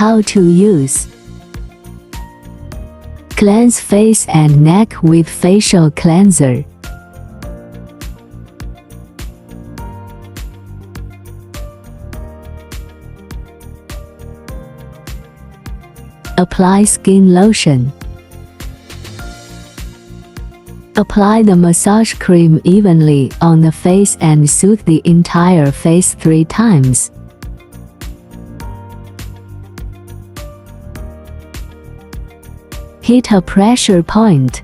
How to use. Cleanse face and neck with facial cleanser. Apply skin lotion. Apply the massage cream evenly on the face and soothe the entire face 3 times. Hit a pressure point.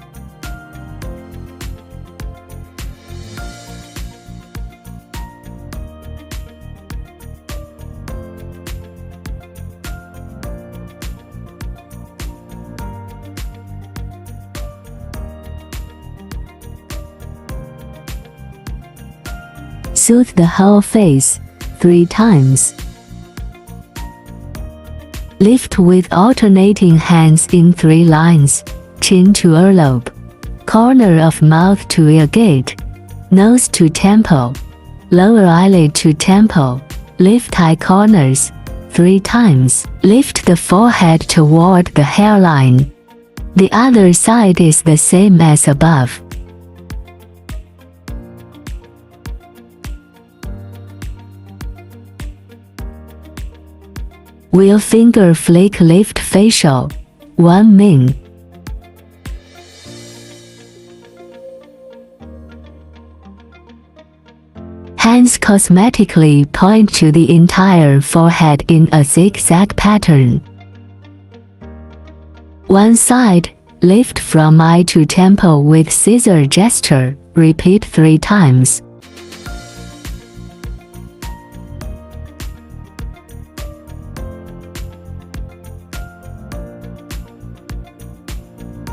Soothe the whole face 3 times. Lift with alternating hands in 3 lines, chin to earlobe, corner of mouth to ear gate, nose to temple, lower eyelid to temple. Lift eye corners 3 times. Lift the forehead toward the hairline. The other side is the same as above. Wheel finger flick lift facial 1 min. Hands cosmetically point to the entire forehead in a zigzag pattern. One side, lift from eye to temple with scissor gesture. Repeat 3 times.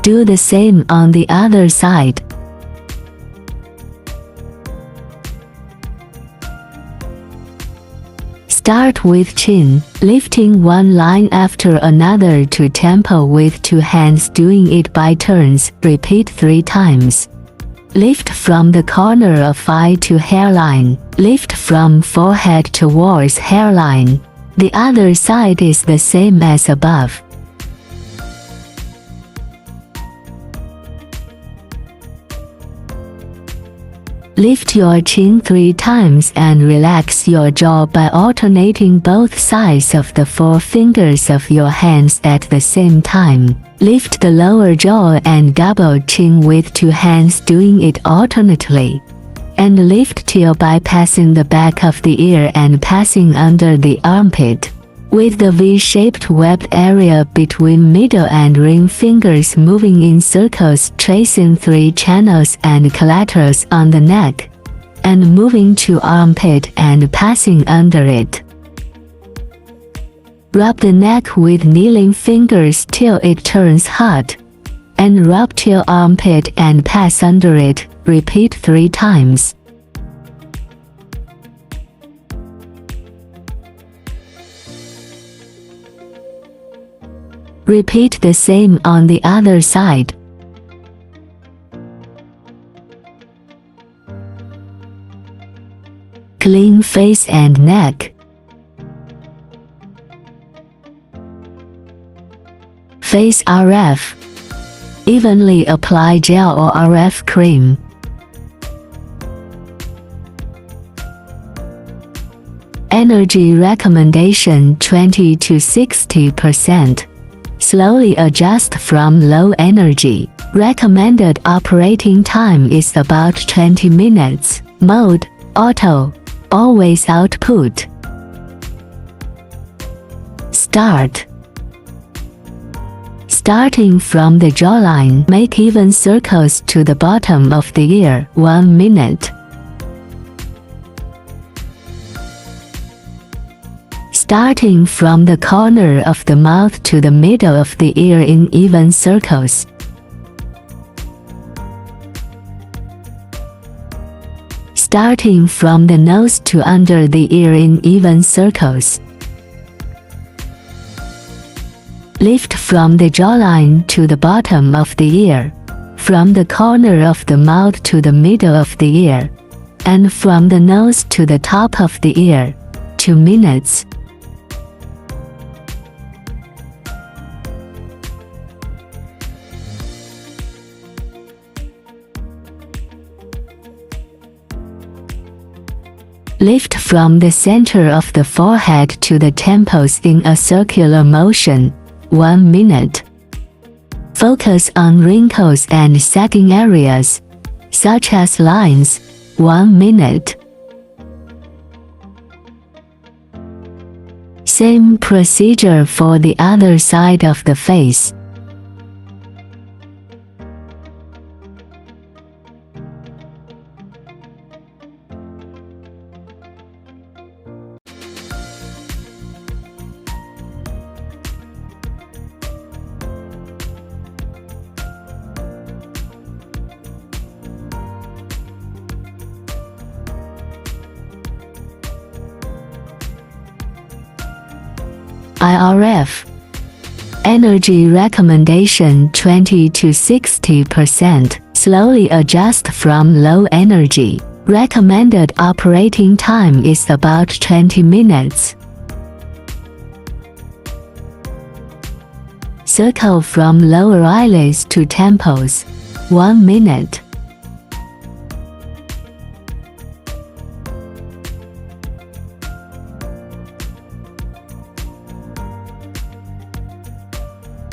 Do the same on the other side. Start with chin, lifting one line after another to temple with 2 hands, doing it by turns. Repeat 3 times. Lift from the corner of eye to hairline. Lift from forehead towards hairline. The other side is the same as above. Lift your chin 3 times and relax your jaw by alternating both sides of the 4 fingers of your hands at the same time. Lift the lower jaw and double chin with 2 hands, doing it alternately. And lift till bypassing the back of the ear and passing under the armpit. With the V-shaped webbed area between middle and ring fingers moving in circles, tracing 3 channels and collaterals on the neck, and moving to armpit and passing under it. Rub the neck with kneeling fingers till it turns hot, and rub till armpit and pass under it. Repeat 3 times. Repeat the same on the other side. Clean face and neck. Face RF. Evenly apply gel or RF cream. Energy recommendation 20 to 60%. Slowly adjust from low energy. Recommended operating time is about 20 minutes. Mode, auto. Always output. Start. Starting from the jawline, make even circles to the bottom of the ear. 1 minute. Starting from the corner of the mouth to the middle of the ear in even circles. Starting from the nose to under the ear in even circles. Lift from the jawline to the bottom of the ear, from the corner of the mouth to the middle of the ear, and from the nose to the top of the ear. 2 minutes. Lift from the center of the forehead to the temples in a circular motion, 1 minute. Focus on wrinkles and sagging areas, such as lines, 1 minute. Same procedure for the other side of the face. IRF Energy recommendation 20 to 60%. Slowly adjust from low energy. Recommended operating time is about 20 minutes. Circle from lower eyelids to temples, 1 minute.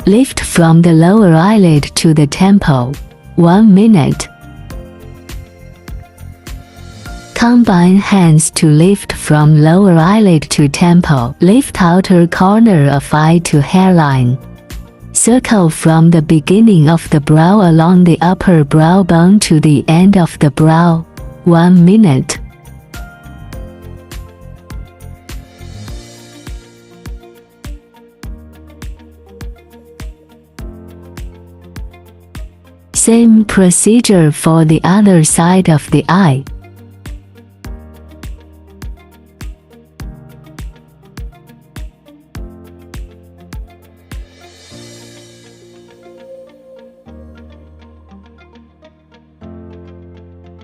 Lift from the lower eyelid to the temple, 1 minute. Combine hands to lift from lower eyelid to temple. Lift outer corner of eye to hairline. Circle from the beginning of the brow along the upper brow bone to the end of the brow, 1 minute. Same procedure for the other side of the eye.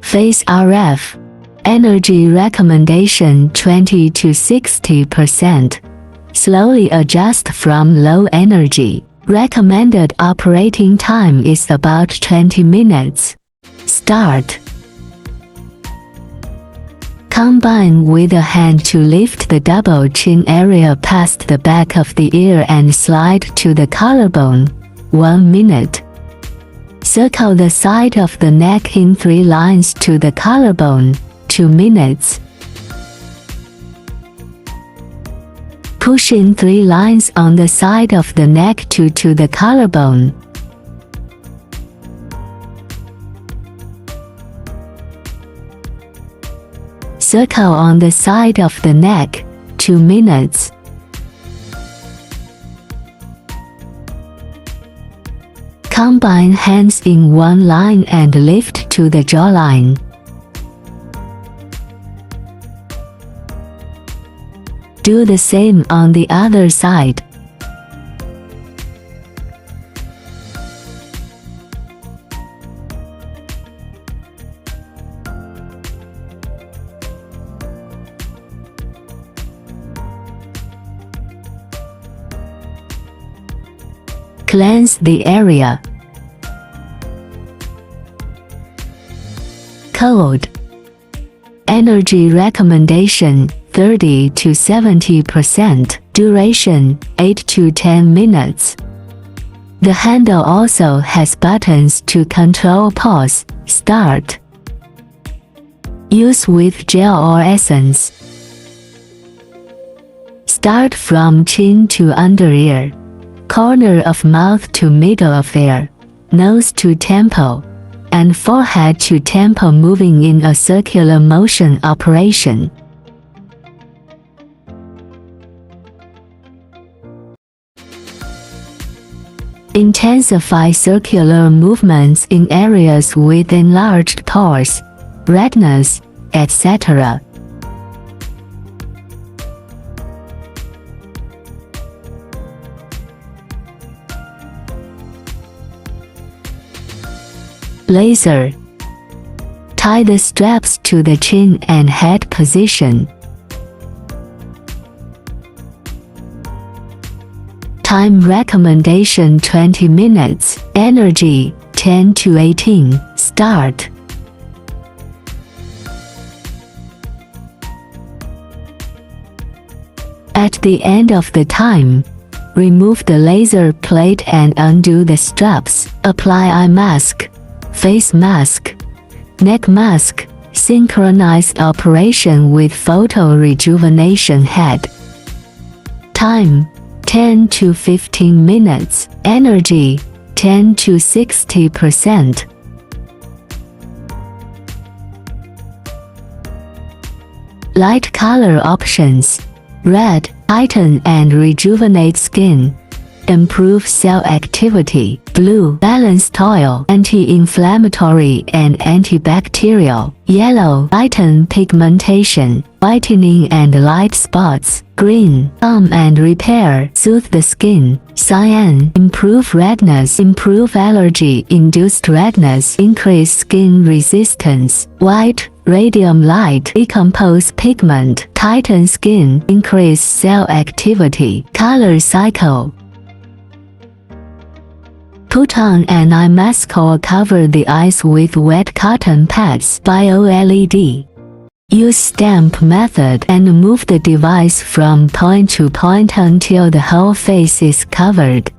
Face RF Energy recommendation 20 to 60%. Slowly adjust from low energy. Recommended operating time is about 20 minutes. Start. Combine with a hand to lift the double chin area past the back of the ear and slide to the collarbone, 1 minute. Circle the side of the neck in 3 lines to the collarbone, 2 minutes. Push in 3 lines on the side of the neck to the collarbone. Circle on the side of the neck, 2 minutes. Combine hands in 1 line and lift to the jawline. Do the same on the other side. Cleanse the area. Cold. Energy recommendation 30 to 70%. Duration 8 to 10 minutes. The handle also has buttons to control pause. Start. Use with gel or essence. Start from chin to under ear, corner of mouth to middle of ear, nose to temple, and forehead to temple, moving in a circular motion operation. Intensify circular movements in areas with enlarged pores, redness, etc. Laser. Tie the straps to the chin and head position. Time recommendation 20 minutes. Energy 10 to 18. Start. At the end of the time, remove the laser plate and undo the straps. Apply eye mask, face mask, neck mask. Synchronized operation with photo rejuvenation head. Time 10 to 15 minutes. Energy 10 to 60%. Light color options. Red, tighten and rejuvenate skin. Improve cell activity. Blue, balanced oil, anti-inflammatory and antibacterial. Yellow, lighten pigmentation, whitening and light spots. Green, calm and repair, soothe the skin. Cyan, improve redness, improve allergy-induced redness, increase skin resistance. White, radium light, decompose pigment, tighten skin, increase cell activity. Color cycle. Put on an eye mask or cover the eyes with wet cotton pads. Bio-LED. Use stamp method and move the device from point to point until the whole face is covered.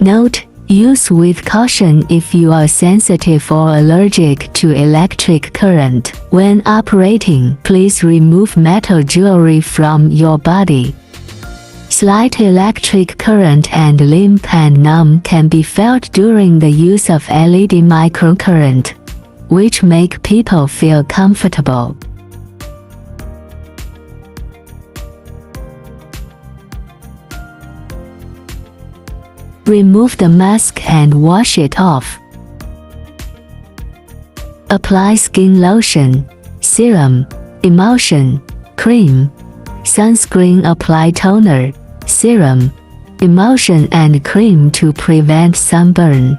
Note: use with caution if you are sensitive or allergic to electric current. When operating, please remove metal jewelry from your body. Slight electric current and limp and numb can be felt during the use of LED microcurrent, which make people feel comfortable. Remove the mask and wash it off. Apply skin lotion, serum, emulsion, cream, sunscreen. Apply toner, serum, emulsion and cream to prevent sunburn.